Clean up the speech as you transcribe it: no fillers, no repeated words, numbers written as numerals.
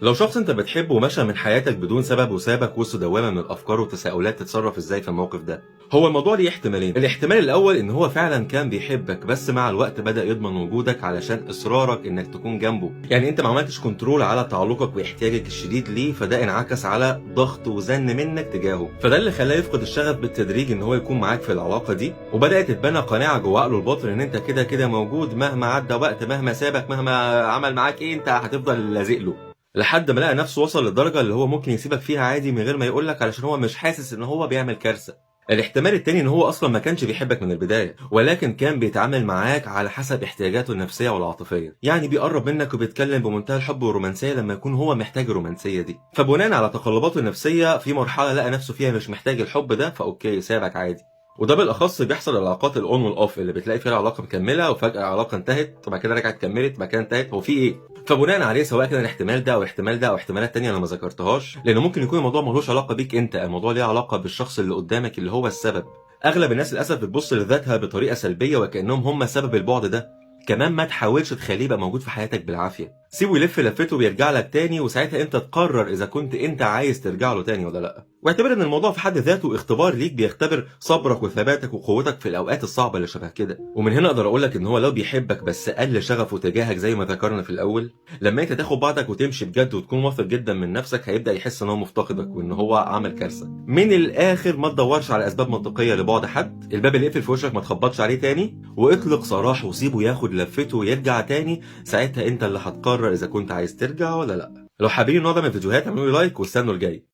لو شخص انت بتحبه ومشى من حياتك بدون سبب وسابك وسط دوامه من الافكار وتساؤلات، تتصرف ازاي في الموقف ده؟ هو الموضوع ليه احتمالين. الاحتمال الاول ان هو فعلا كان بيحبك بس مع الوقت بدا يضمن وجودك علشان اصرارك انك تكون جنبه، يعني انت ما عملتش كنترول على تعلقك واحتياجك الشديد ليه، فده انعكس على ضغط وزن منك تجاهه، فده اللي خلاه يفقد الشغف بالتدريج ان هو يكون معاك في العلاقه دي، وبدات تتبنى قناعه جوه عقله الباطن ان انت كده كده موجود مهما عدى وقت، مهما سابك، مهما عمل معاك ايه، انت هتفضل لازق له، لحد ما لقى نفسه وصل للدرجة اللي هو ممكن يسيبك فيها عادي من غير ما يقولك، علشان هو مش حاسس ان هو بيعمل كارثة. الاحتمال التاني ان هو اصلا ما كانش بيحبك من البداية، ولكن كان بيتعامل معاك على حسب احتياجاته النفسية والعاطفية، يعني بيقرب منك وبيتكلم بمنتهى الحب والرومانسية لما يكون هو محتاج الرومانسية دي، فبناء على تقلباته النفسية في مرحلة لقى نفسه فيها مش محتاج الحب ده، فاوكي سابك عادي. وده بالاخص بيحصل العلاقات الاون والاوف اللي بتلاقي فيها العلاقه مكمله وفجاه العلاقه انتهت وبعد كده رجعت كملت وبعد كده انتهت، هو في ايه؟ فبناء عليه سواء كان الاحتمال ده او الاحتمال ده او احتمالات تانية انا ما ذكرتهاش، لانه ممكن يكون الموضوع ملوش علاقه بيك انت، الموضوع ليه علاقه بالشخص اللي قدامك اللي هو السبب. اغلب الناس للاسف بتبص لذاتها بطريقه سلبيه وكانهم هم سبب البعد ده. كمان ما تحاولش تخليه يبقى موجود في حياتك بالعافيه، سيبه يلف لفته ويرجع لك تاني، وساعتها انت تقرر اذا كنت انت عايز ترجع له تاني ولا لا، واعتبر ان الموضوع في حد ذاته اختبار ليك بيختبر صبرك وثباتك وقوتك في الاوقات الصعبه اللي شبه كده. ومن هنا اقدر اقول لك ان هو لو بيحبك بس قل شغفه تجاهك زي ما ذكرنا في الاول، لما انت تاخد بعضك وتمشي بجد وتكون واثق جدا من نفسك، هيبدا يحس ان هو مفتقدك وان هو عمل كارثه. من الاخر ما تدورش على اسباب منطقيه لبعد حد، الباب اللي يقفل في وشك ما تخبطش عليه تاني، واطلق سراح وسيبه ياخد لفته ويرجع تاني، ساعتها انت اللي هتقرر اذا كنت عايز ترجع ولا لا. لو حابين النوع ده من الفيديوهات اعملوا لي لايك واستنوا الجاي.